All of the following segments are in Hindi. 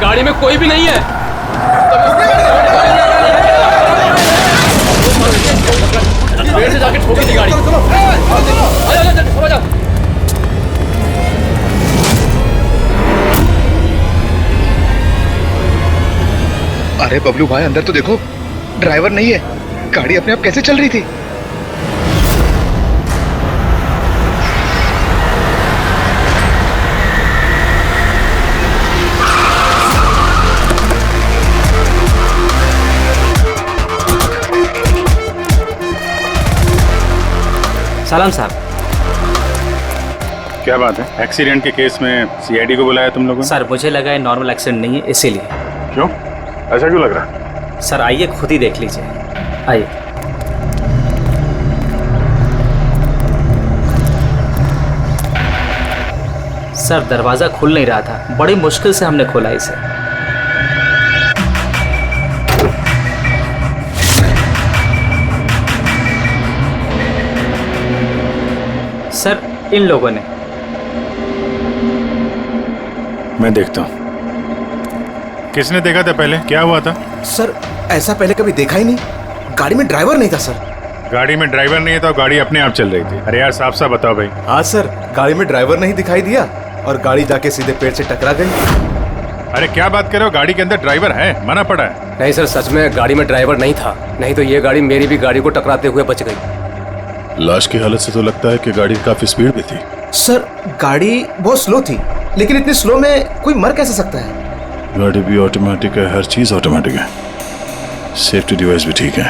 गाड़ी में कोई भी नहीं है। पेड़ से जाके ठोकी थी गाड़ी। आजा। अरे बबलू भाई, अंदर तो देखो, ड्राइवर नहीं है। गाड़ी अपने आप कैसे चल रही थी? सलाम साहब। क्या बात है? एक्सीडेंट के केस में सीआईडी को बुलाया तुम लोगों ने? सर मुझे लगा है नॉर्मल एक्सीडेंट नहीं है, इसीलिए। क्यों? ऐसा क्यों लग रहा है? सर आइए खुद ही देख लीजिए, आइए। सर दरवाजा खुल नहीं रहा था, बड़ी मुश्किल से हमने खोला इसे। सर इन लोगों ने। मैं देखता हूँ। किसने देखा था पहले? क्या हुआ था? सर ऐसा पहले कभी देखा ही नहीं। गाड़ी में ड्राइवर नहीं था सर। गाड़ी में ड्राइवर नहीं था, गाड़ी अपने आप चल रही थी। अरे यार साफ साफ बताओ भाई। हाँ सर, गाड़ी में ड्राइवर नहीं दिखाई दिया और गाड़ी जाके सीधे पेड़ से टकरा गई। अरे क्या बात कर रहे हो? गाड़ी के अंदर ड्राइवर है, मना पड़ा है। नहीं सर, सच में गाड़ी में ड्राइवर नहीं था, नहीं तो ये गाड़ी मेरी भी गाड़ी को टकराते हुए बच गई। लाश की हालत से तो लगता है कि गाड़ी काफी स्पीड में थी। सर गाड़ी बहुत स्लो थी, लेकिन इतनी स्लो में कोई मर कैसे सकता है? गाड़ी भी ऑटोमेटिक है, हर चीज ऑटोमेटिक है, सेफ्टी डिवाइस भी ठीक है।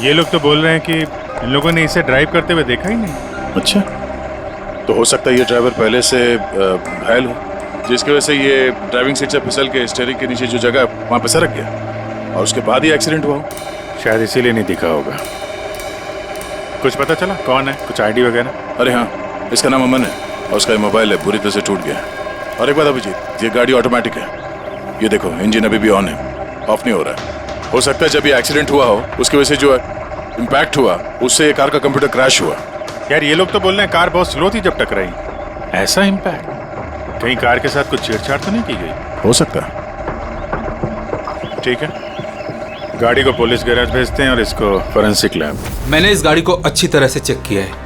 ये लोग तो बोल रहे हैं कि इन लोगों ने इसे ड्राइव करते हुए देखा ही नहीं। अच्छा, तो हो सकता है ये ड्राइवर पहले से घायल हो, जिसकी वजह से ये ड्राइविंग सीट से फिसल के स्टीयरिंग के नीचे जो जगह है वहां पे सरक गया और उसके बाद ही एक्सीडेंट हुआ हो। शायद इसीलिए नहीं दिखा होगा। कुछ पता चला कौन है? कुछ आईडी वगैरह? अरे हाँ, इसका नाम अमन है और उसका मोबाइल है बुरी तरह से टूट गया। और एक बात अभिजीत, ये गाड़ी ऑटोमेटिक है, ये देखो इंजन अभी भी ऑन है, ऑफ नहीं हो रहा है। हो सकता है जब ये एक्सीडेंट हुआ हो उसकी वजह से जो इम्पैक्ट हुआ उससे ये कार का कंप्यूटर क्रैश हुआ। यार ये लोग तो बोल रहे हैं कार बहुत स्लो थी जब टकराई। ऐसा इम्पैक्ट? कहीं कार के साथ कुछ छेड़छाड़ तो नहीं की गई? हो सकता है। ठीक है, गाड़ी को पुलिस गैरेज भेजते हैं और इसको फोरेंसिक लैब। मैंने इस गाड़ी को अच्छी तरह से चेक किया है।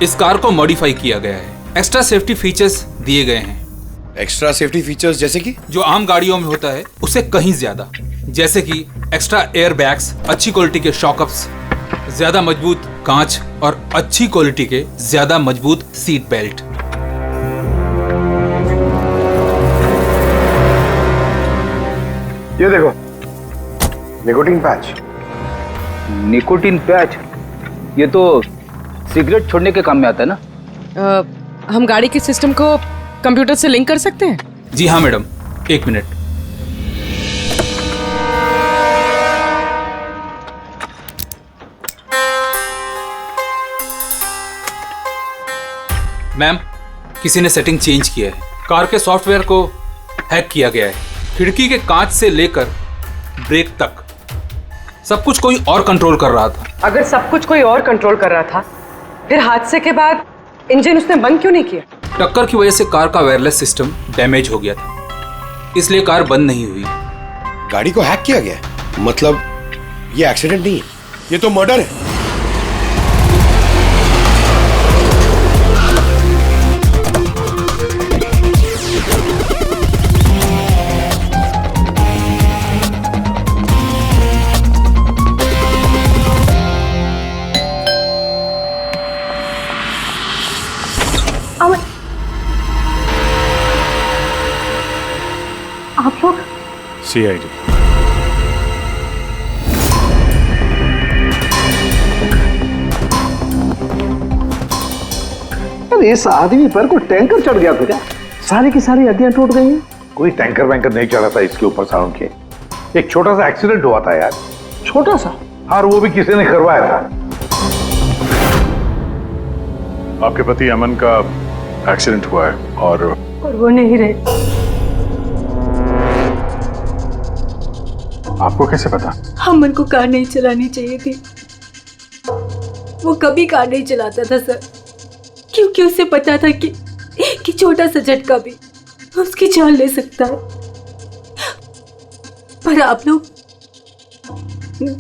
इस कार को मॉडिफाई किया गया है, एक्स्ट्रा सेफ्टी फीचर्स दिए गए हैं। एक्स्ट्रा सेफ्टी फीचर्स जैसे कि? जो आम गाड़ियों में होता है उससे कहीं ज्यादा, जैसे कि एक्स्ट्रा एयर बैग्स, अच्छी क्वालिटी के शॉकअप्स, ज्यादा मजबूत कांच और अच्छी क्वालिटी के ज्यादा मजबूत सीट बेल्ट। ये देखो, निकोटीन पैच। Nicotine patch? ये तो सिगरेट छोड़ने के काम में आता है ना? हम गाड़ी के सिस्टम को कंप्यूटर से लिंक कर सकते हैं? जी हाँ मैडम, एक मिनट। मैम, किसी ने सेटिंग चेंज किया है। कार के सॉफ्टवेयर को हैक किया गया है। खिड़की के कांच से लेकर ब्रेक तक सब कुछ कोई और कंट्रोल कर रहा था। अगर सब कुछ कोई और कंट्रोल कर रहा था, फिर हादसे के बाद इंजन उसने बंद क्यों नहीं किया? टक्कर की वजह से कार का वायरलेस सिस्टम डैमेज हो गया था, इसलिए कार बंद नहीं हुई। गाड़ी को हैक किया गया? मतलब ये एक्सीडेंट नहीं है, ये तो मर्डर है। आप लोग? सीआईडी। अरे इस आदमी पर कोई टैंकर चढ़ गया था क्या? सारी की सारी हड्डियां टूट गई हैं। कोई टैंकर वैंकर नहीं चढ़ा था इसके ऊपर साउंड के। एक छोटा सा एक्सीडेंट हुआ था यार। छोटा सा? और वो भी किसी ने करवाया था। आपके पति अमन का एक्सीडेंट हुआ है और वो नहीं रहे। आपको कैसे पता? अमन को कार नहीं चलानी चाहिए थी। वो कभी कार नहीं चलाता था सर। क्योंकि उसे पता था कि छोटा सा झटका भी उसकी जान ले सकता है। पर आप लोग,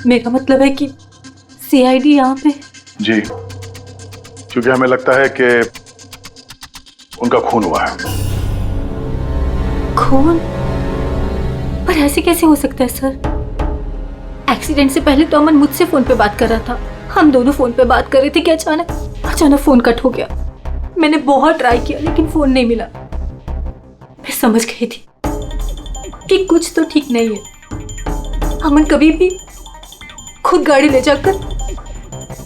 मेरा मतलब है कि सीआईडी यहाँ पे। जी, क्योंकि हमें लगता है कि उनका खून हुआ है। खून? पर ऐसे कैसे हो सकता है सर? एक्सीडेंट से पहले तो अमन मुझसे फोन पे बात कर रहा था, हम दोनों फोन पे बात कर रहे थे कि अचानक फोन कट हो गया। मैंने बहुत ट्राई किया लेकिन फोन नहीं मिला। मैं समझ गई थी कि कुछ तो ठीक नहीं है। अमन कभी भी खुद गाड़ी ले जाकर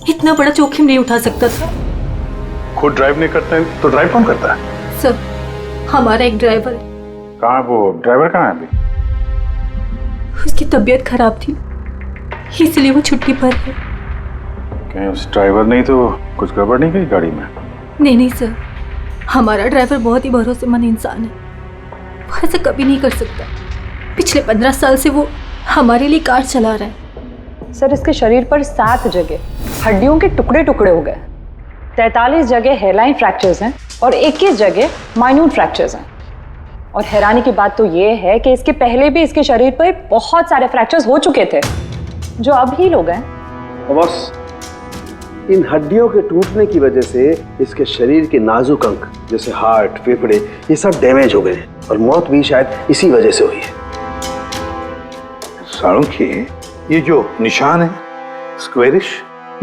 इतना बड़ा जोखिम नहीं उठा सकता था। खुद ड्राइव नहीं करते तो ड्राइव कौन करता है? सर, हमारा एक ड्राइवर है। कहाँ वो ड्राइवर? कहाँ है अभी? उसकी तबीयत खराब थी इसलिए वो छुट्टी पर है। कहीं उस ड्राइवर नहीं तो कुछ गड़बड़ नहीं गई गाड़ी में? नहीं सर, हमारा ड्राइवर बहुत ही भरोसेमंद इंसान है। वो ऐसा कभी नहीं कर सकता। पिछले 15 साल से वो हमारे लिए कार चला रहा है। सर, इसके शरीर पर 7 जगह हड्डियों के टुकड़े टुकड़े हो गए। 43 जगह हेयरलाइन फ्रैक्चर्स हैं और 21 जगह माइन्यूट फ्रैक्चर्स हैं। और हैरानी की बात तो ये है कि इसके पहले भी इसके शरीर पर बहुत सारे फ्रैक्चर्स हो चुके थे जो अब हील हो गए। बस इन हड्डियों के टूटने की वजह से इसके शरीर के नाजुक अंग जैसे हार्ट, फेफड़े, ये सब डैमेज हो गए और मौत भी शायद इसी वजह से हुई है। साळुंखे, ये जो निशान है स्क्वेरिश,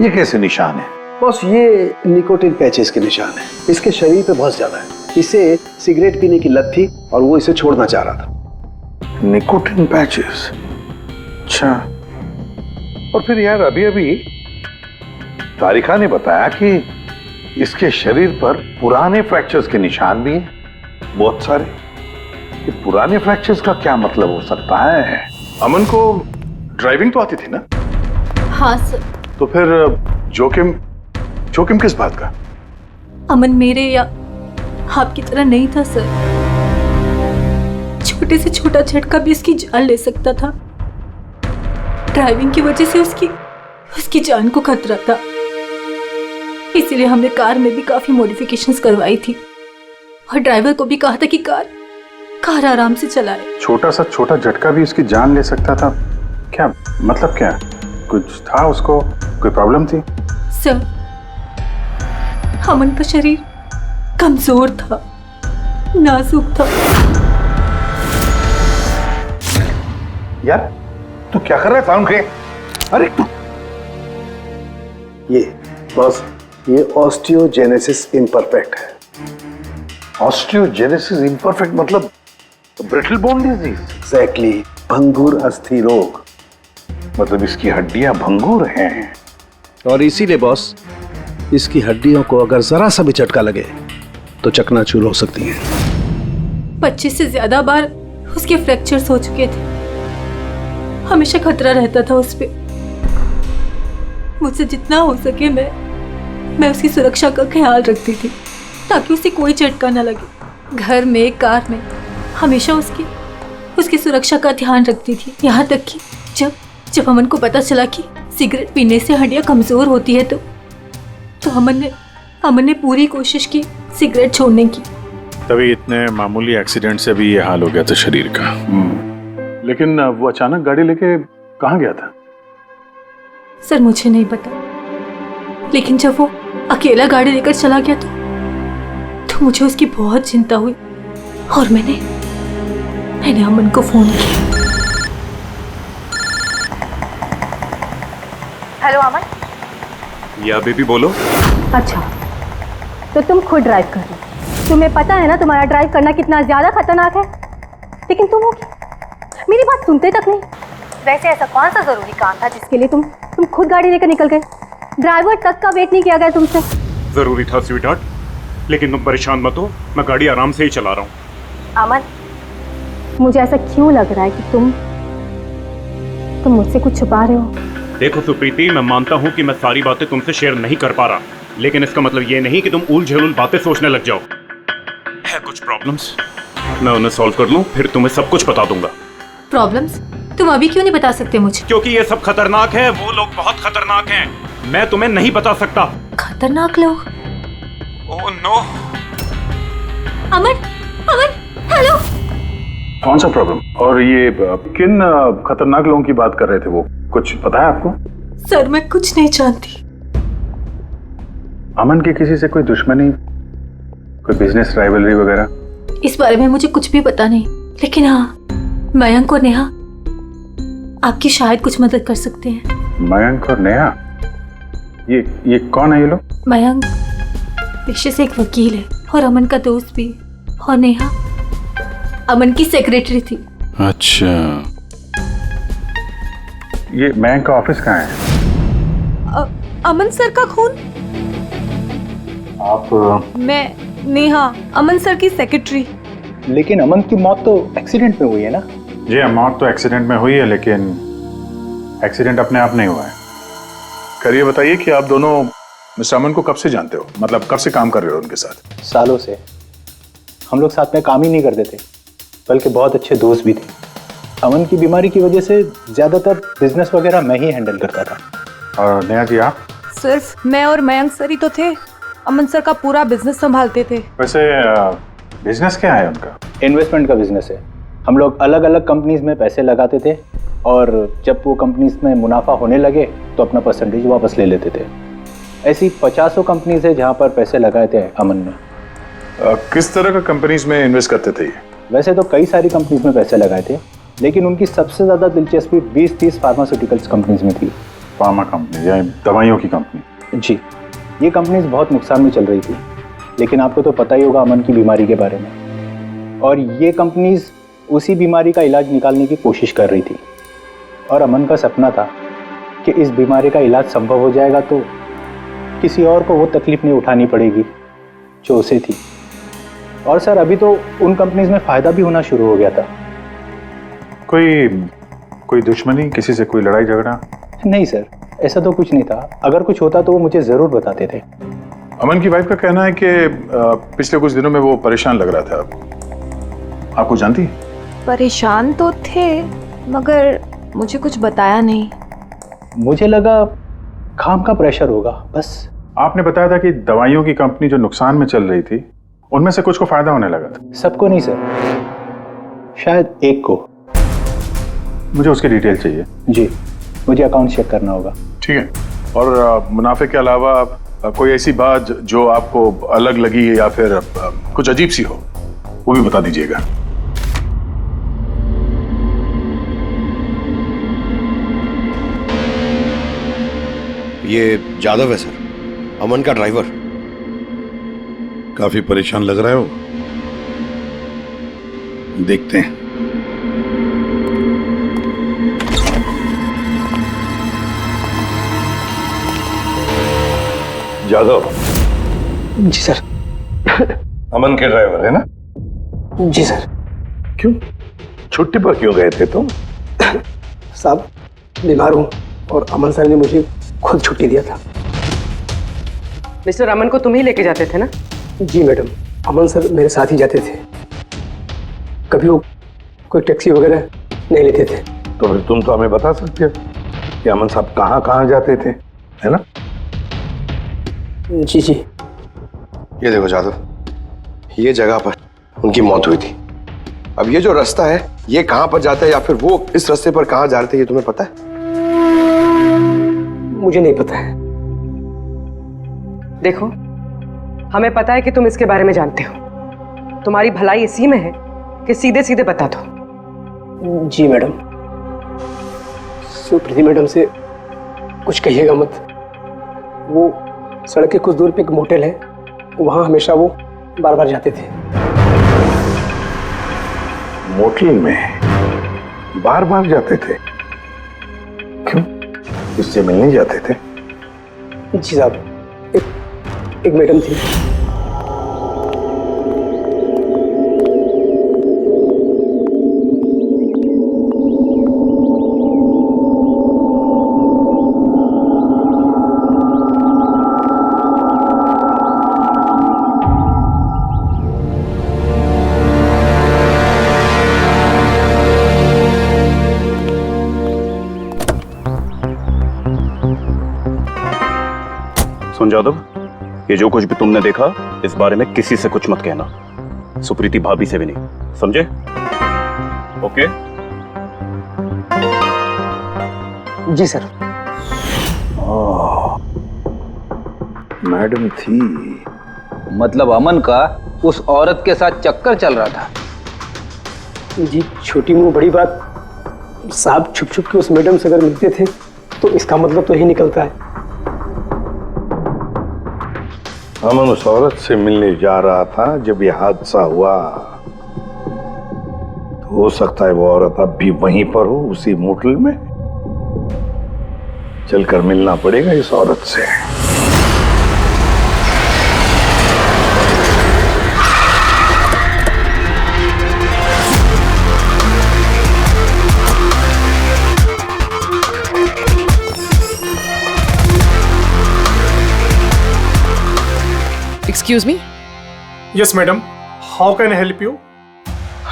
ये कैसे निशान है? बस ये निकोटिन पैचेस के निशान है। इसके शरीर पे बहुत ज्यादा है। इसे सिगरेट पीने की लत थी और वो इसे छोड़ना चाह रहा था। Nicotine patches? अच्छा। और फिर यार अभी तारिका ने बताया कि इसके शरीर पर पुराने फ्रैक्चर्स के निशान भी हैं, बहुत सारे। ये पुराने फ्रैक्चर्स का क्या मतलब हो सकता है? अमन को ड्राइविंग तो आती थी ना? हाँ सर। तो फिर जोखिम किस बात का? अमन मेरे या आपकी तरह नहीं था सर। छोटे से छोटा झटका भी इसकी जान ले सकता था। ड्राइविंग की वजह से उसकी जान को खतरा था। इसीलिए हमने कार में भी काफी मॉडिफिकेशंस करवाई थी और ड्राइवर को भी कहा था कि कार आराम से चलाए। छोटा झटका भी उसकी जान ले सकता था? क्या मतलब? क्या कुछ था उसको? कोई प्रॉब्लम थी? सर, अमन का शरीर कमजोर था, नाजुक था। यार तू क्या कर रहा है साळुंखे? अरे तू ये ऑस्टियोजेनेसिस इम्परफेक्ट है। ऑस्टियोजेनेसिस इम्परफेक्ट मतलब ब्रिटल बोन डिजीज? एग्जैक्टली, भंगुर अस्थि रोग। मतलब इसकी हड्डियां भंगुर हैं। और इसीलिए बॉस, इसकी हड्डियों को अगर जरा सा भी झटका लगे तो चकनाचूर हो सकती हैं। 25 से ज्यादा बार उसके फ्रैक्चर्स हो चुके थे। हमेशा खतरा रहता था उस पे। मुझसे जितना हो सके मैं उसकी सुरक्षा का ख्याल रखती थी ताकि उसे कोई झटका न लगे। घर में, कार में हमेशा उसकी सुरक्षा का ध्यान रखती थी। यहाँ तक कि जब अमन को पता चला कि सिगरेट पीने से हड्डियाँ कमजोर होती है तो अमन ने पूरी कोशिश की सिगरेट छोड़ने की। तभी इतने मामूली एक्सीडेंट से भी ये हाल हो गया था शरीर का। लेकिन वो अचानक गाड़ी लेके कहाँ गया था? सर, मुझे नहीं पता, लेकिन जब वो अकेला गाड़ी लेकर चला गया तो मुझे उसकी बहुत चिंता हुई और मैंने अमन को फोन किया। हेलो अमन। या बेबी बोलो। अच्छा, तो तुम खुद ड्राइव कर रही हो। तुम्हें पता है ना तुम्हारा ड्राइव करना कितना ज्यादा खतरनाक है, लेकिन तुम मेरी बात सुनते तक नहीं। वैसे ऐसा कौन सा जरूरी काम था जिसके लिए तुम खुद गाड़ी लेकर निकल गए? ड्राइवर तक का वेट नहीं किया गया तुमसे? जरूरी था स्वीटहार्ट, लेकिन तुम परेशान मत हो, मैं गाड़ी आराम से ही चला रहा हूँ। अमन, मुझे ऐसा क्यों लग रहा है कि तुम मुझसे कुछ छुपा रहे हो? देखो सुप्रीति, मैं मानता हूँ कि मैं सारी बातें तुमसे शेयर नहीं कर पा रहा, लेकिन इसका मतलब ये नहीं कि तुम उल झुल बातें सोचने लग जाओ। है कुछ प्रॉब्लम्स, मैं उन्हें सॉल्व कर लूँ, फिर तुम्हें सब कुछ बता दूंगा। प्रॉब्लम्स? तुम अभी क्यों नहीं बता सकते मुझे? क्योंकि ये सब खतरनाक है। वो लोग बहुत खतरनाक हैं, मैं तुम्हें नहीं बता सकता। खतरनाक लोग? Oh no. Aman, Aman, hello. कौन सा प्रॉब्लम? और ये किन खतरनाक लोगों की बात कर रहे थे वो? कुछ पता है आपको? सर मैं कुछ नहीं जानती। अमन की किसी से कोई दुश्मनी, कोई बिजनेस राइवलरी वगैरह? इस बारे में मुझे कुछ भी पता नहीं, लेकिन हाँ, मयंक और नेहा आपकी शायद कुछ मदद कर सकते हैं। मयंक और नेहा? ये कौन है ये लोग? मयंक पेशे से एक वकील है और अमन का दोस्त भी, और नेहा अमन की सेक्रेटरी थी। अच्छा, ये मयंक का ऑफिस कहाँ है? अमन सर का खून? आप? मैं नेहा, अमन सर की सेक्रेटरी। लेकिन अमन की मौत तो एक्सीडेंट में हुई है ना? जी हाँ, मौत तो एक्सीडेंट में हुई है, लेकिन एक्सीडेंट अपने आप नहीं हुआ है। करिए बताइए कि आप दोनों मिस्टर अमन को कब से जानते हो? मतलब कब से काम कर रहे हो उनके साथ? सालों से। हम लोग साथ में काम ही नहीं करते थे, बल्कि बहुत अच्छे दोस्त भी थे। अमन की बीमारी की वजह से ज्यादातर बिजनेस वगैरह मैं ही हैंडल करता था। और नेहा जी आप? सिर्फ मैं और मयंक सर ही तो थे, अमन सर का पूरा बिजनेस संभालते थे। वैसे बिजनेस क्या है उनका? इन्वेस्टमेंट का बिजनेस है। हम लोग अलग अलग कंपनीज में पैसे लगाते थे और जब वो कंपनीज में मुनाफा होने लगे तो अपना परसेंटेज वापस ले लेते थे। ऐसी 50 कंपनीज है जहाँ पर पैसे लगाए थे अमन ने। किस तरह का कंपनीज में इन्वेस्ट करते थे ये? वैसे तो कई सारी कंपनीज में पैसे लगाए थे, लेकिन उनकी सबसे ज़्यादा दिलचस्पी 20-30 फार्मास्यूटिकल्स कंपनीज में थी। फार्मा कंपनी या दवाइयों की कंपनी? जी, ये कंपनीज बहुत नुकसान में चल रही थी, लेकिन आपको तो पता ही होगा अमन की बीमारी के बारे में। और ये कंपनीज उसी बीमारी का इलाज निकालने की कोशिश कर रही थी, और अमन का सपना था कि इस बीमारी का इलाज संभव हो जाएगा तो किसी और को वो तकलीफ नहीं उठानी पड़ेगी जो उसे थी। और सर अभी तो उन कंपनीज में फ़ायदा भी होना शुरू हो गया था। कोई दुश्मनी, किसी से कोई लड़ाई झगड़ा? नहीं सर, ऐसा तो कुछ नहीं था। अगर कुछ होता तो वो मुझे ज़रूर बताते थे। अमन की वाइफ का कहना है कि पिछले कुछ दिनों में वो परेशान लग रहा था। आपको जानती? परेशान तो थे, मगर मुझे कुछ बताया नहीं। मुझे लगा काम का प्रेशर होगा बस। आपने बताया था कि दवाइयों की कंपनी जो नुकसान में चल रही थी उनमें से कुछ को फायदा होने लगा था। सबको नहीं सर, शायद एक को। मुझे उसकी डिटेल चाहिए। जी, मुझे अकाउंट चेक करना होगा। ठीक है। और मुनाफे के अलावा कोई ऐसी बात जो आपको अलग लगी या फिर कुछ अजीब सी हो, वो भी बता दीजिएगा। ये जादव है सर, अमन का ड्राइवर। काफी परेशान लग रहा है वो। देखते हैं। जादव? जी सर। अमन के ड्राइवर है ना? जी सर। क्यों छुट्टी पर क्यों गए थे तुम? साहब बीमार हूँ और अमन सर ने मुझे खुद छुट्टी दिया था। मिस्टर अमन को तुम ही लेके जाते थे ना? जी मैडम, अमन सर मेरे साथ ही जाते थे। कभी वो कोई टैक्सी वगैरह नहीं लेते थे। तो फिर तुम तो हमें बता सकते हो कि अमन साहब कहाँ कहाँ जाते थे, है ना? जी जी। ये देखो जादव, ये जगह पर उनकी मौत हुई थी। अब ये जो रास्ता है ये कहाँ पर जाता है या फिर वो इस रास्ते पर कहाँ जा रहे थे, ये तुम्हें पता है? मुझे नहीं पता है। देखो, हमें पता है कि तुम इसके बारे में जानते हो। तुम्हारी भलाई इसी में है कि सीधे सीधे बता दो। जी मैडम। सुप्रीति मैडम से कुछ कहिएगा मत। वो सड़क के कुछ दूर पे एक मोटेल है, वहां हमेशा वो बार बार जाते थे। मोटेल में बार बार जाते थे? क्यों, इससे मिलने जाते थे? जी साहब, एक मैडम थी। सुन जादव, ये जो कुछ भी तुमने देखा इस बारे में किसी से कुछ मत कहना, सुप्रीति भाभी से भी नहीं, समझे? ओके? जी सर। मैडम थी, मतलब अमन का उस औरत के साथ चक्कर चल रहा था। जी छोटी मुंह बड़ी बात, साहब छुप छुप के उस मैडम से अगर मिलते थे तो इसका मतलब तो यही निकलता है। अमन उस औरत से मिलने जा रहा था जब यह हादसा हुआ। तो हो सकता है वो औरत अब भी वहीं पर हो, उसी मोटल में। चलकर मिलना पड़ेगा इस औरत से। Excuse me. Yes madam, how can I help you?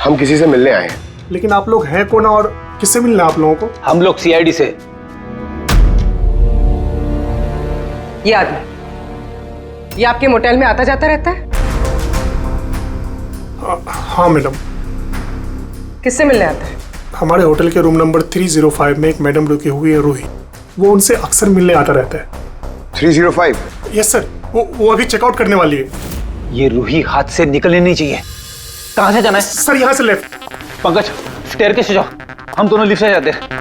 हम किसी से मिलने आए हैं। लेकिन आप लोग हैं कौन और किससे मिलना है आप लोगों को? हम लोग सीआईडी से। ये आदमी, ये आपके मोटेल में आता जाता रहता है? हाँ मैडम। किससे मिलने आता है? हमारे होटल के रूम नंबर 305 में एक मैडम रुकी हुई है, रूही। वो उनसे अक्सर मिलने आता रहता है। 305? यस सर, वो अभी चेकआउट करने वाली है। ये रूही हाथ से निकलनी नहीं चाहिए। कहां से जाना है? सर यहाँ से लेफ्ट। पंकज, स्टेयरकेस से जाओ, हम दोनों लिफ्ट से जाते हैं।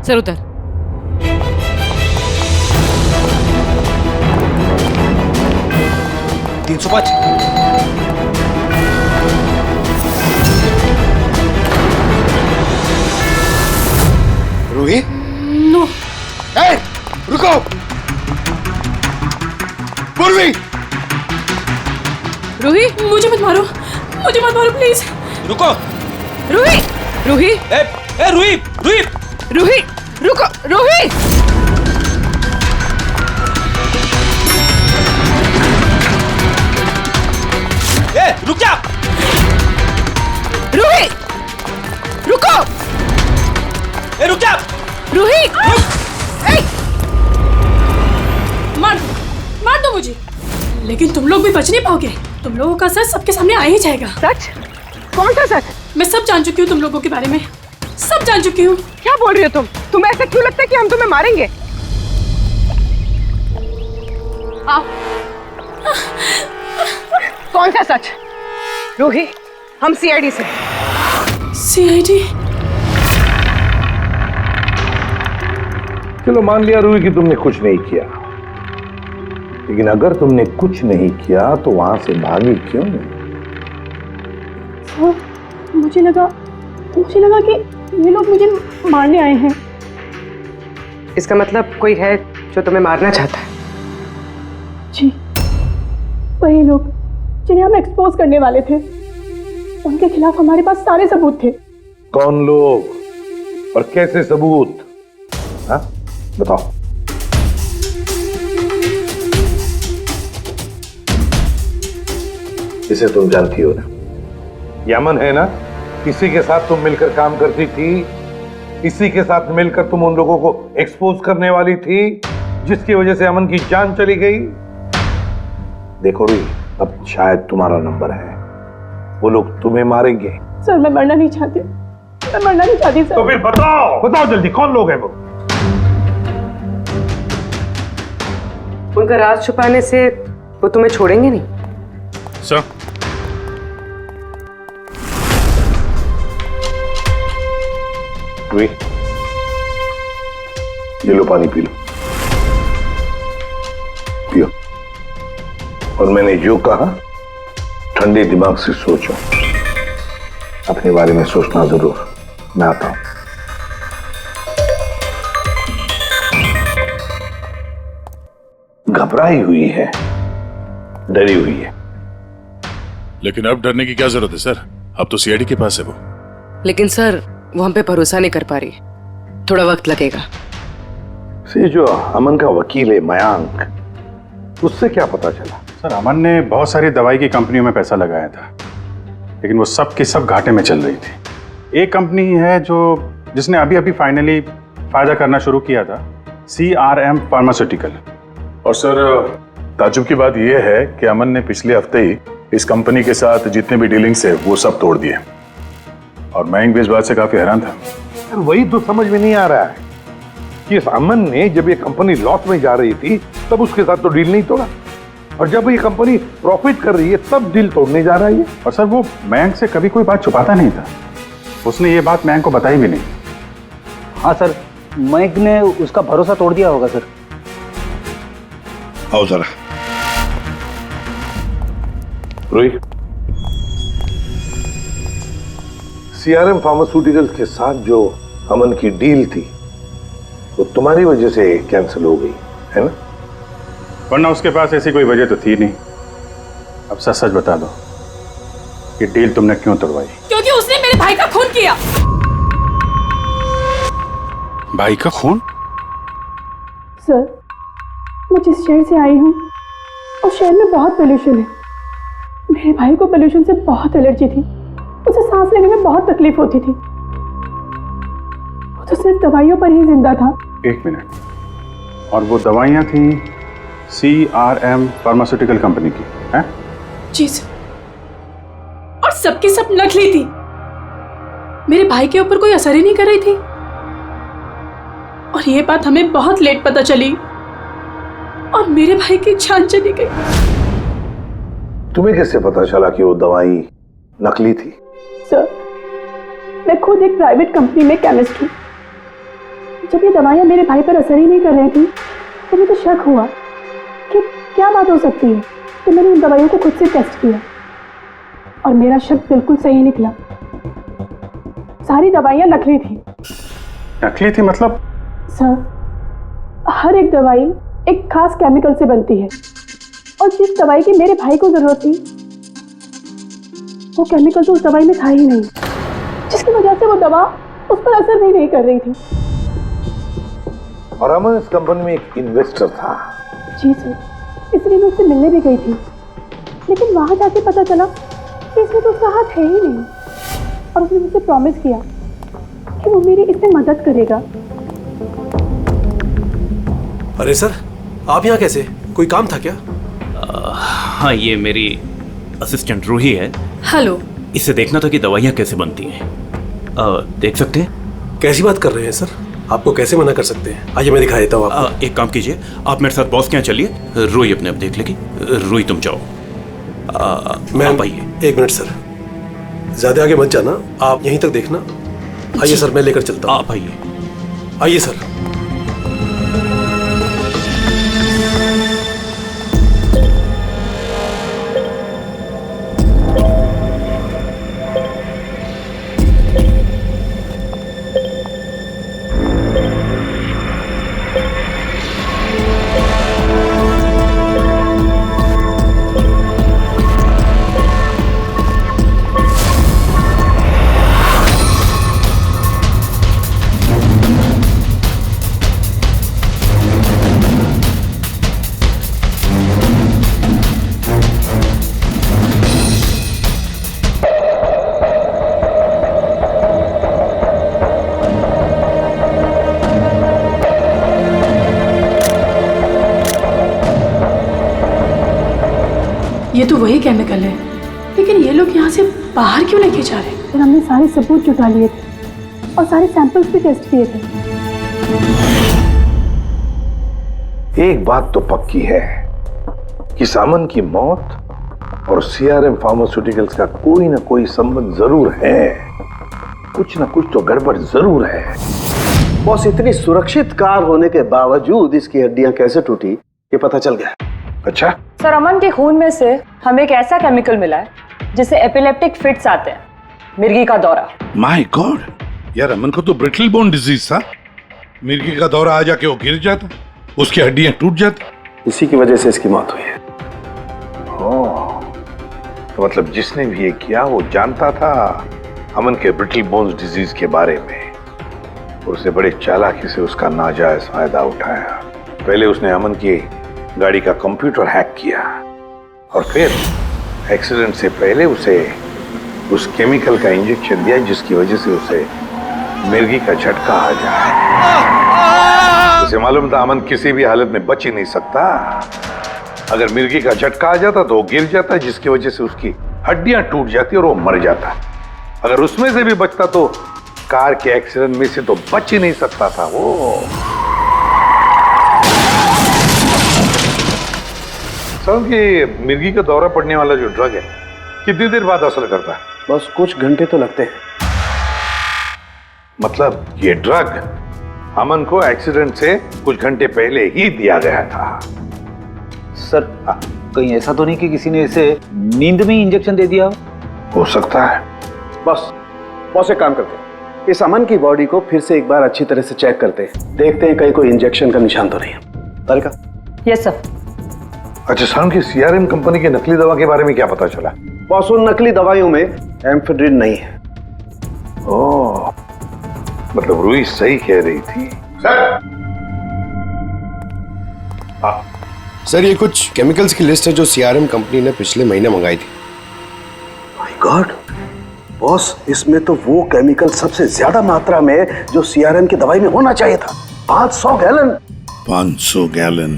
सर उधर। रूही? नो। ए, रुको! पूर्वी! रूही, मुझे मत मारो, मुझे मत मारो प्लीज। रुको। रूही, रूही, रूही, रूही, रूही, रुको, रूही। रुक जा। रूही, रुको। रुक जा। रूही, मार दो मुझे, लेकिन तुम लोग भी बच नहीं पाओगे। तुम लोगों का सच सबके सामने आ ही जाएगा। सच? कौन सा सच? मैं सब जान चुकी हूँ तुम लोगों के बारे में, सब जान चुकी हूँ। क्या बोल रही हो तुम? तुम्हें ऐसा क्यों लगता है कि हम तुम्हें मारेंगे? आओ। कौन सा सच? रूही, हम सीआईडी से। सीआईडी? चलो मान लिया रूही कि तुमने कुछ नहीं किया, लेकिन अगर तुमने कुछ नहीं किया तो वहां से भागी क्यों? मुझे लगा कि ये लोग मुझे मारने आए हैं। इसका मतलब कोई है जो तुम्हें मारना चाहता है? जी, वही लोग जिन्हें हम एक्सपोज करने वाले थे। उनके खिलाफ हमारे पास सारे सबूत थे। कौन लोग और कैसे सबूत? हाँ, बताओ। इसे तुम जानती हो ना, यमन है ना, इसी के साथ तुम मिलकर काम करती थी, इसी के साथ मिलकर तुम उन लोगों को एक्सपोज करने वाली थी जिसकी वजह से अमन की जान चली गई। देखो री, अब शायद तुम्हारा नंबर है, वो लोग तुम्हें मारेंगे। सर मैं मरना नहीं चाहती, मैं मरना नहीं चाहती सर। तो फिर बताओ जल्दी, कौन लोग हैं वो? उनका राज छुपाने से वो तुम्हें छोड़ेंगे नहीं। सर, ये लो पानी पी लो, पियो। और मैंने जो कहा ठंडे दिमाग से सोचो, अपने बारे में सोचना जरूर। मैं आता हूं। घबराई हुई है, डरी हुई है। लेकिन अब डरने की क्या जरूरत है सर? अब तो सीआईडी के पास है वो। लेकिन सर वो हम पे भरोसा नहीं कर पा रही, थोड़ा वक्त लगेगा। से जो अमन का वकील है मयांक, उससे क्या पता चला? सर अमन ने बहुत सारी दवाई की कंपनियों में पैसा लगाया था, लेकिन वो सब की सब घाटे में चल रही थी। एक कंपनी है जिसने अभी अभी फाइनली फायदा करना शुरू किया था, CRM फार्मास्यूटिकल। और सर ताजुब की बात यह है कि अमन ने पिछले हफ्ते ही इस कंपनी के साथ जितने भी डीलिंग्स है वो सब तोड़ दिए, और मयंक भी इस बात से काफी हैरान था। वही तो समझ में नहीं आ रहा है कि इस अमन ने जब ये कंपनी लॉस में जा रही थी तब उसके साथ तो डील नहीं तोड़ा, और जब ये कंपनी प्रॉफिट कर रही है तब डील तोड़ने जा रहा है। और सर वो मयंक से कभी कोई बात छुपाता नहीं था, उसने ये बात मयंक को बताई भी नहीं। हाँ सर, मयंक ने उसका भरोसा तोड़ दिया होगा सर। आओ जरा रोही, CRM फार्मास्यूटिकल्स के साथ जो अमन की डील थी वो तुम्हारी वजह से कैंसिल हो गई है ना? वरना उसके पास ऐसी कोई वजह तो थी नहीं। अब सच सच बता दो कि डील तुमने क्यों तोड़वाई? क्योंकि उसने मेरे भाई का खून किया। भाई का खून? सर, मैं जिस शहर से आई हूँ उस शहर में बहुत पोल्यूशन है। मेरे भाई को पोल्यूशन से बहुत एलर्जी थी, उसे सांस लेने में बहुत तकलीफ होती थी। वो तो सिर्फ दवाइयों पर ही जिंदा था। एक मिनट, और वो दवाइयाँ थी CRM फार्मास्यूटिकल कंपनी की, हैं? जी सर, और सबकी सब नकली थी। मेरे भाई के ऊपर कोई असर ही नहीं कर रही थी, और ये बात हमें बहुत लेट पता चली, और मेरे भाई की जान चली गई। तुम्हें कैसे पता चला कि वो दवाई नकली थी? सर, मैं खुद एक प्राइवेट कंपनी में केमिस्ट हूँ। जब ये दवाइयाँ मेरे भाई पर असर ही नहीं कर रही थी तो मुझे शक हुआ कि क्या बात हो सकती है, तो मैंने उन दवाइयों को खुद से टेस्ट किया और मेरा शक बिल्कुल सही निकला। सारी दवाइयाँ नकली थी। नकली थी मतलब? सर, हर एक दवाई एक खास केमिकल से बनती है, और जिस दवाई की मेरे भाई को जरूरत थी वो केमिकल तो उस दवाई में था ही नहीं, जिसकी वजह से वो दवा उस पर असर भी नहीं कर रही थी। और अमन इस कंपनी में एक इन्वेस्टर था। जी सर, इसलिए मैं उससे मिलने भी गई थी, लेकिन वहां जाके पता चला कि इसमें तो उसका हाथ है ही नहीं, और उसने मुझसे प्रॉमिस किया कि वो मेरी इसमें मदद करेगा। अरे सर, आप यहाँ कैसे? कोई काम था क्या? हाँ, ये मेरी असिस्टेंट रूही है। हेलो। इसे देखना था कि दवाइयाँ कैसे बनती हैं। देख सकते हैं? कैसी बात कर रहे हैं सर? आपको कैसे मना कर सकते हैं? आइए मैं दिखा देता हूँ आपको। एक काम कीजिए, आप मेरे साथ बॉस के यहाँ चलिए, रूही अपने आप देख लेगी। रूही तुम जाओ। मैम आइए। एक मिनट सर, ज्यादा आगे मत जाना, आप यहीं तक देखना। आइए सर, मैं लेकर चलता हूँ। आप आइए। आइए सर। ये तो वही केमिकल है, लेकिन ये लोग यहाँ से बाहर क्यों लेके जा रहे हैं? फिर हमने सारे सबूत जुटा लिए थे और सारे सैंपल्स भी टेस्ट किए थे। एक बात तो पक्की है कि सामन की मौत और CRM फार्मास्यूटिकल्स का कोई ना कोई संबंध जरूर है। कुछ ना कुछ तो गड़बड़ जरूर है। बॉस, इतनी सुरक्षित कार होने के बावजूद इसकी हड्डियां कैसे टूटी ये पता चल गया। अच्छा सर, अमन के खून में से हमें एक ऐसा केमिकल मिला है जिससे एपिलेप्टिक फिट्स आते हैं, मिर्गी का दौरा। माय गॉड, यार अमन को तो ब्रिटल बोन डिजीज था। मिर्गी का दौरा आ जाके वो गिर जाता, उसकी हड्डियां टूट जाती, इसी की वजह से इसकी मौत हुई है। ओह, तो मतलब जिसने भी ये किया वो जानता था अमन के ब्रिटल बोन्स डिजीज के बारे में, उसे बड़े चालाकी से उसका नाजायज फायदा उठाया। पहले उसने अमन की गाड़ी का कंप्यूटर हैक किया और फिर एक्सीडेंट से पहले उसे उस केमिकल का इंजेक्शन दिया जिसकी वजह से उसे मिर्गी का झटका आ जाए। उसे मालूम था अमन किसी भी हालत में बच ही नहीं सकता। अगर मिर्गी का झटका आ जाता तो वो गिर जाता, जिसकी वजह से उसकी हड्डियां टूट जाती और वो मर जाता। अगर उसमें से भी बचता तो कार के एक्सीडेंट में से तो बच ही नहीं सकता था वो। समझ कि मिर्गी का दौरा पड़ने वाला जो ड्रग है कितनी देर बाद असर करता है? बस कुछ घंटे तो लगते हैं। मतलब ये ड्रग अमन को एक्सीडेंट से कुछ घंटे पहले ही दिया गया था। सर कहीं ऐसा तो नहीं कि किसी ने इसे नींद में इंजेक्शन दे दिया हो सकता है। बस एक काम करते हैं, इस अमन की बॉडी को फिर से एक बार अच्छी तरह से चेक करते हैं, देखते हैं कहीं कोई इंजेक्शन का निशान तो नहीं है। तारिका? Yes sir. अच्छा शाम की सीआरएम कंपनी की नकली दवा के बारे में क्या पता चला? बॉस उन नकली दवाइयों में एम्फेड्रिन नहीं है। ओह, मतलब रूही सही कह रही थी। सर सर ये कुछ केमिकल्स की लिस्ट है जो सीआरएम कंपनी ने पिछले महीने मंगाई थी। माय गॉड बॉस, इसमें तो वो केमिकल सबसे ज्यादा मात्रा में जो सीआरएम की दवाई में होना चाहिए था, 500 गैलन। 500 गैलन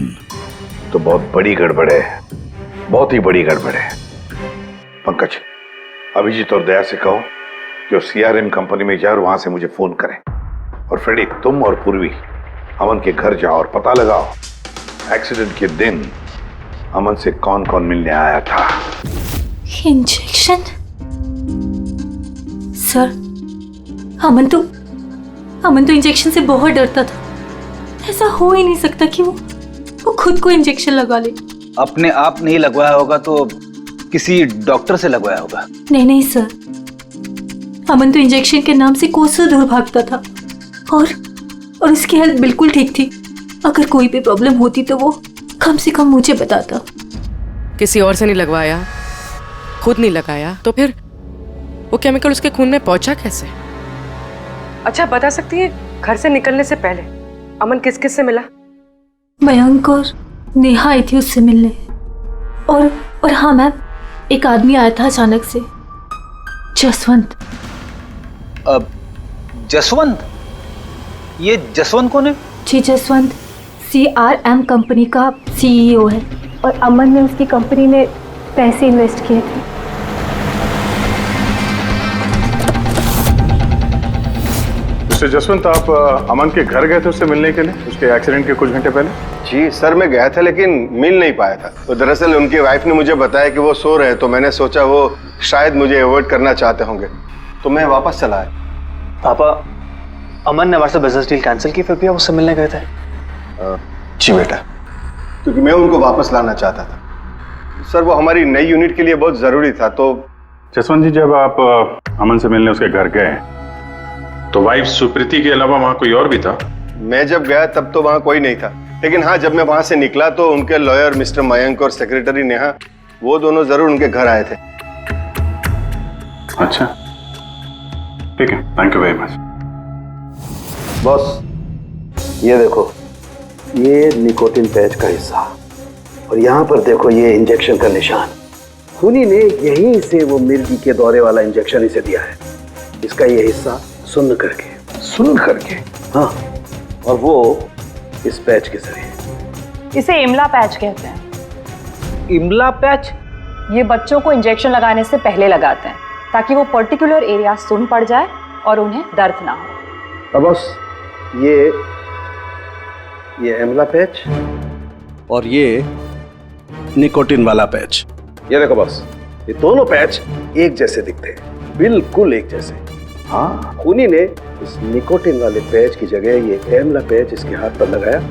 तो बहुत बड़ी गड़बड़ है, बहुत ही बड़ी गड़बड़ है। पंकज, अभिजीत और दया से कहो कि सीआरएम कंपनी में जाओ और वहां से मुझे फोन करें। और फ्रेडी, तुम और पूर्वी अमन के घर जाओ और पता लगाओ एक्सीडेंट के दिन अमन से कौन कौन मिलने आया था। इंजेक्शन? सर अमन तो इंजेक्शन से बहुत डरता था। ऐसा हो ही नहीं सकता कि वो खुद को इंजेक्शन लगा ले। अपने आप नहीं लगवाया होगा तो किसी डॉक्टर से लगवाया होगा। नहीं सर, अमन तो इंजेक्शन के नाम से कोसों दूर भागता था और उसकी हेल्थ बिल्कुल ठीक थी। अगर कोई भी प्रॉब्लम होती तो वो कम से कम मुझे बताता। किसी और से नहीं लगवाया, खुद नहीं लगाया, तो फिर वो केमिकल उसके खून में पहुंचा कैसे? अच्छा बता सकती है, घर से निकलने से पहले अमन किस किस से मिला? मयंक और नेहा आई थी उससे मिलने। और हाँ मैम, एक आदमी आया था अचानक से, जसवंत। अब जसवंत? ये जसवंत कौन है? जी जसवंत सीआरएम कंपनी का सीईओ है और अमन ने उसकी कंपनी में पैसे इन्वेस्ट किए थे। मिस्टर जसवंत, आप अमन के घर गए थे उससे मिलने के लिए उसके एक्सीडेंट के कुछ घंटे पहले? जी सर, मैं गया था लेकिन मिल नहीं पाया था। तो दरअसल उनकी वाइफ ने मुझे बताया कि वो सो रहे हैं, तो मैंने सोचा वो शायद मुझे अवॉइड करना चाहते होंगे, तो मैं वापस चला आया। पापा, अमन ने हमारे साथ बिजनेस डील कैंसिल की, फिर भी आप उससे मिलने गए थे? जी बेटा, क्योंकि मैं उनको वापस लाना चाहता था। सर वो हमारी नई यूनिट के लिए बहुत जरूरी था। तो जसवंत जी, जब आप अमन से मिलने उसके घर गए तो वाइफ सुप्रीति के अलावा वहां कोई और भी था? मैं जब गया तब तो वहां कोई नहीं था, लेकिन हाँ जब मैं वहां से निकला तो उनके लॉयर मिस्टर मयंक और सेक्रेटरी नेहा, वो दोनों जरूर उनके घर आए थे। अच्छा ठीक है, thank you very much. Boss ये देखो, ये निकोटिन पैच का हिस्सा और यहाँ पर देखो ये इंजेक्शन का निशान। खूनी ने यहीं से वो मिर्गी के दौरे वाला इंजेक्शन इसे दिया है। इसका ये हिस्सा सुन्न करके हाँ, और वो इस पैच के जरिए। इसे इमला पैच कहते हैं। इमला पैच? ये बच्चों को इंजेक्शन लगाने से पहले लगाते हैं ताकि वो पर्टिकुलर एरिया सुन पड़ जाए और उन्हें दर्द ना हो। अब बस ये इमला पैच और ये निकोटिन वाला पैच, ये देखो बस, ये दोनों पैच एक जैसे दिखते हैं, बिल्कुल एक जैसे। हाँ, खूनी ने इस निकोटिन वाले पैच की जगह ये एमला पैच इसके हाथ पर लगाया,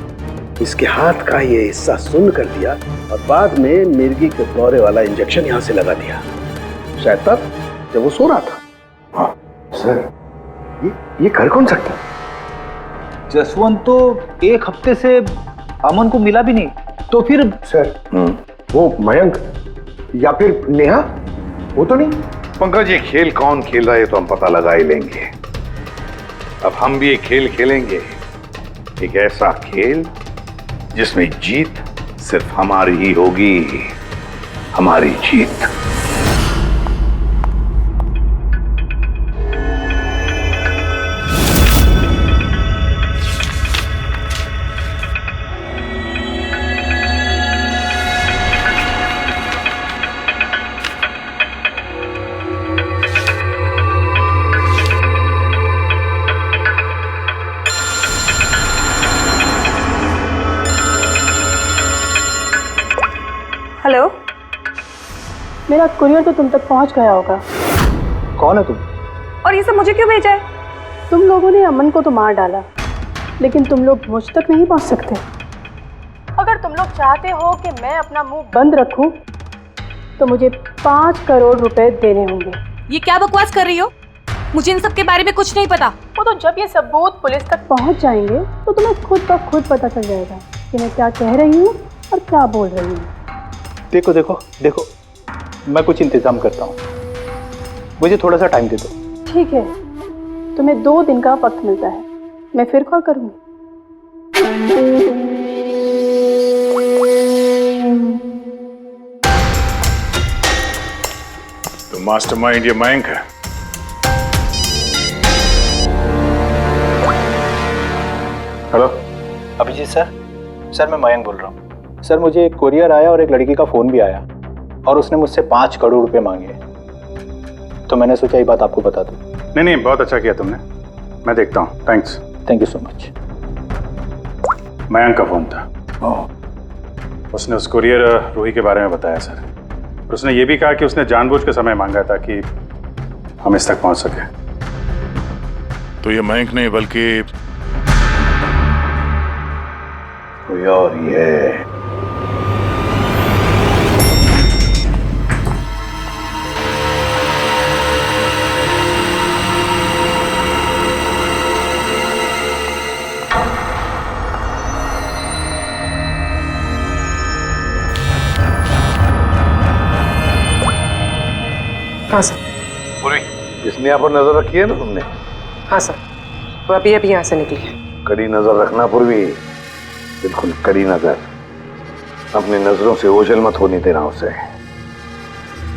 इसके हाथ का ये हिस्सा सुन्न कर दिया और बाद में मिर्गी के दौरे वाला इंजेक्शन यहाँ से लगा दिया, शायद तब जब वो सो रहा था। हाँ सर, ये कर कौन सकता है? जसवंत तो एक हफ्ते से अमन को मिला भी नहीं। तो फिर सर वो मयंक या फिर नेहा, वो तो नहीं। पंकज, ये खेल कौन खेल रहा है तो हम पता लगा ही लेंगे। अब हम भी एक खेल खेलेंगे, एक ऐसा खेल जिसमें जीत सिर्फ हमारी ही होगी, हमारी जीत। हेलो, मेरा कुरियर तो तुम तक पहुंच गया होगा। कौन है तुम? और ये सब मुझे क्यों भेजा है? तुम लोगों ने अमन को तो मार डाला, लेकिन तुम लोग मुझ तक नहीं पहुंच सकते। अगर तुम लोग चाहते हो कि मैं अपना मुंह बंद रखूं, तो मुझे 5 करोड़ रुपए देने होंगे। ये क्या बकवास कर रही हो? मुझे इन सब के बारे में कुछ नहीं पता। वो तो जब ये सबूत पुलिस तक पहुंच जाएंगे तो तुम्हें खुद ब खुद पता चल जाएगा कि मैं क्या कह रही हूँ और क्या बोल रही हूँ। देखो देखो देखो, मैं कुछ इंतजाम करता हूँ, मुझे थोड़ा सा टाइम दे दो। ठीक है, तुम्हें 2 दिन का वक्त मिलता है, मैं फिर कॉल करूँगी। तो मास्टरमाइंड ये मयंक है। हेलो अभिजीत सर, मैं मयंक बोल रहा हूँ। सर, मुझे एक कोरियर आया और एक लड़की का फ़ोन भी आया और उसने मुझसे 5 करोड़ रुपए मांगे, तो मैंने सोचा ये बात आपको बता दूँ। नहीं, बहुत अच्छा किया तुमने, मैं देखता हूँ। Thanks. Thank you so much. Mayank का फ़ोन था। उसने उस कुरियर रूही के बारे में बताया सर। और उसने ये भी कहा कि उसने जानबूझ के समय मांगा ताकि हम इस तक पहुँच सके। तो ये मयंक नहीं बल्कि कोई और ही है। हाँ सर। पूरी इसने यहाँ पर नजर रखी है ना तुमने? हाँ सर, वो अभी यहाँ से निकली है। कड़ी नजर रखना पूर्वी, बिल्कुल कड़ी नजर। अपनी नजरों से ओझल मत होने देना उसे।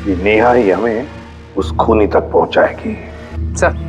ये नेहा ही हमें उस खूनी तक पहुंचाएगी। सर।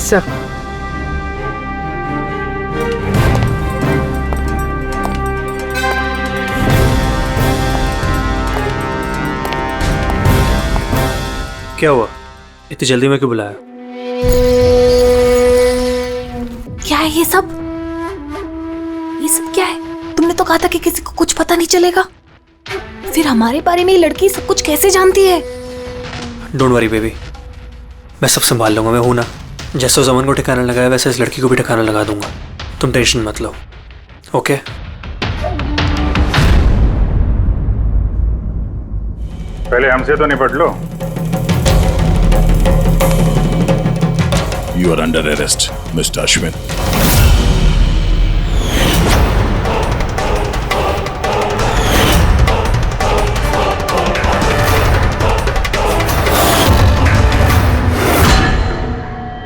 सर, क्या हुआ? इतनी जल्दी में क्यों बुलाया? क्या है ये सब? ये सब क्या है? तुमने तो कहा था कि किसी को कुछ पता नहीं चलेगा। फिर हमारे बारे में ये लड़की सब कुछ कैसे जानती है? डोंट वरी बेबी, मैं सब संभाल लूंगा। मैं हूं ना, जैसे उस अमन को ठिकाना लगाया वैसे इस लड़की को भी ठिकाना लगा दूंगा। तुम टेंशन मत लो, ओके? पहले हमसे तो निपट लो। You are under arrest, Mr. Ashwin.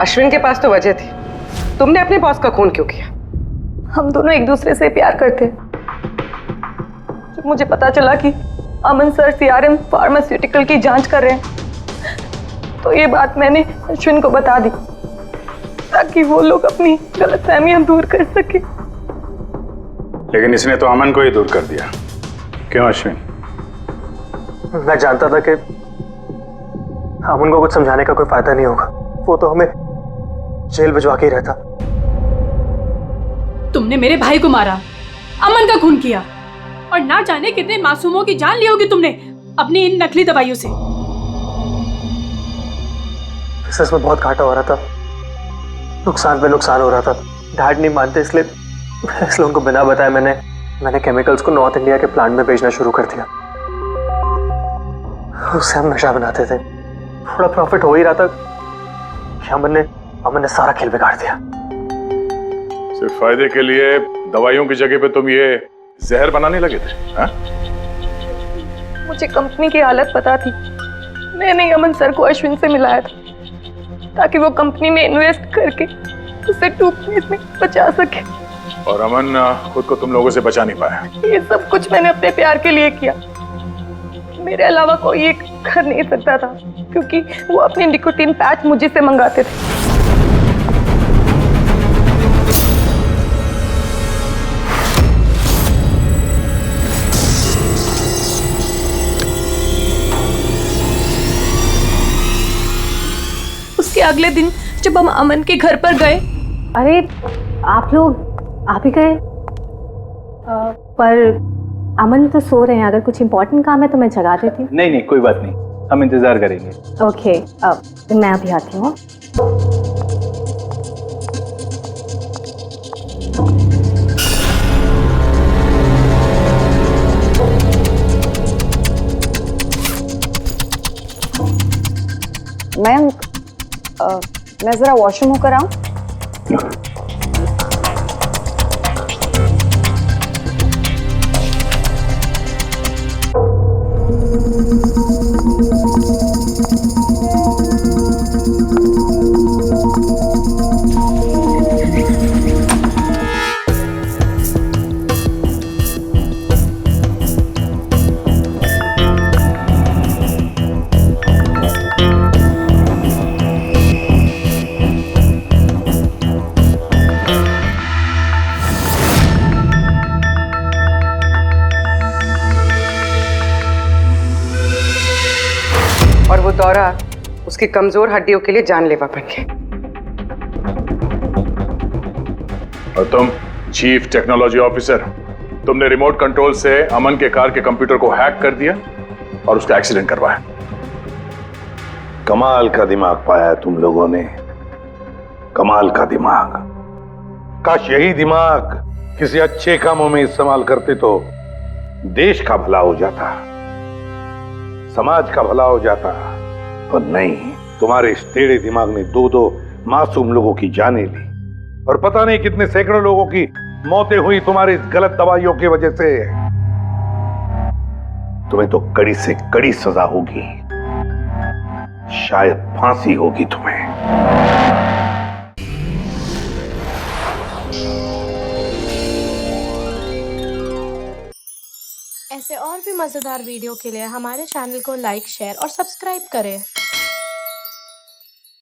Ashwin के पास तो वजह थी, तुमने अपने बॉस का खून क्यों किया? हम दोनों एक दूसरे से प्यार करते हैं। जब मुझे पता चला कि अमन सर सीआरएम फार्मास्यूटिकल की जांच कर रहे हैं तो ये बात मैंने अश्विन को बता दी ताकि वो लोग अपनी गलतफहमियां दूर कर सके। लेकिन इसने तो अमन को ही दूर कर दिया। क्यों अश्विन? मैं जानता था कि अमन को कुछ समझाने का कोई फायदा नहीं होगा। वो तो हमें जेल भिजवा के ही रहता। तुमने मेरे भाई को मारा, अमन का खून किया और ना जाने कितने मासूमों की जान ली होगी तुमने अपनी इन नकली दवाइयों से। बिजनेस में बहुत घाटा हो रहा था, नुकसान पे नुकसान हो रहा था। डैड नहीं मानते, इसलिए लोगों को बिना बताए मैंने केमिकल्स को नॉर्थ इंडिया के प्लांट में भेजना शुरू कर दिया। उससे हम नशा बनाते थे, थोड़ा प्रॉफिट हो ही रहा था कि अमन ने सारा खेल बिगाड़ दिया। सिर्फ फायदे के लिए दवाइयों की जगह पे तुम ये जहर बनाने लगे थे, हाँ? मुझे कंपनी की हालत पता थी। मैंने अमन सर को अश्विन से मिलाया था ताकि वो कंपनी में इन्वेस्ट करके उसे डूबने में बचा सके। और अमन खुद को तुम लोगों से बचा नहीं पाया। ये सब कुछ मैंने अपने प्यार के लिए किया। मेरे अलावा कोई ये कर नहीं सकता था क्योंकि वो अपनी निकोटीन पैच मुझे से मंगाते थे। उसके अगले दिन जब हम अमन के घर पर गए। अरे आप ही गए? पर अमन तो सो रहे हैं। अगर कुछ इम्पोर्टेंट काम है तो मैं जगा देती हूँ। नहीं कोई बात नहीं, हम इंतजार करेंगे। ओके, मैं अभी आती हूँ। मैं जरा वॉशरूम होकर आऊं। और वो दौरा उसकी कमजोर हड्डियों के लिए जानलेवा बन गया। और तुम चीफ टेक्नोलॉजी ऑफिसर, तुमने रिमोट कंट्रोल से अमन के कार के कंप्यूटर को हैक कर दिया और उसका एक्सीडेंट करवाया। कमाल का दिमाग पाया है तुम लोगों ने, कमाल का दिमाग। काश यही दिमाग किसी अच्छे कामों में इस्तेमाल करते तो देश का भला हो जाता, समाज का भला हो जाता। पर नहीं, तुम्हारे इस टेढ़े दिमाग ने दो मासूम लोगों की जानें ली और पता नहीं कितने सैकड़ों लोगों की मौतें हुई तुम्हारी इस गलत दवाइयों की वजह से। तुम्हें तो कड़ी से कड़ी सजा होगी, शायद फांसी होगी तुम्हें। ऐसे और भी मजेदार वीडियो के लिए हमारे चैनल को लाइक, शेयर और सब्सक्राइब करें।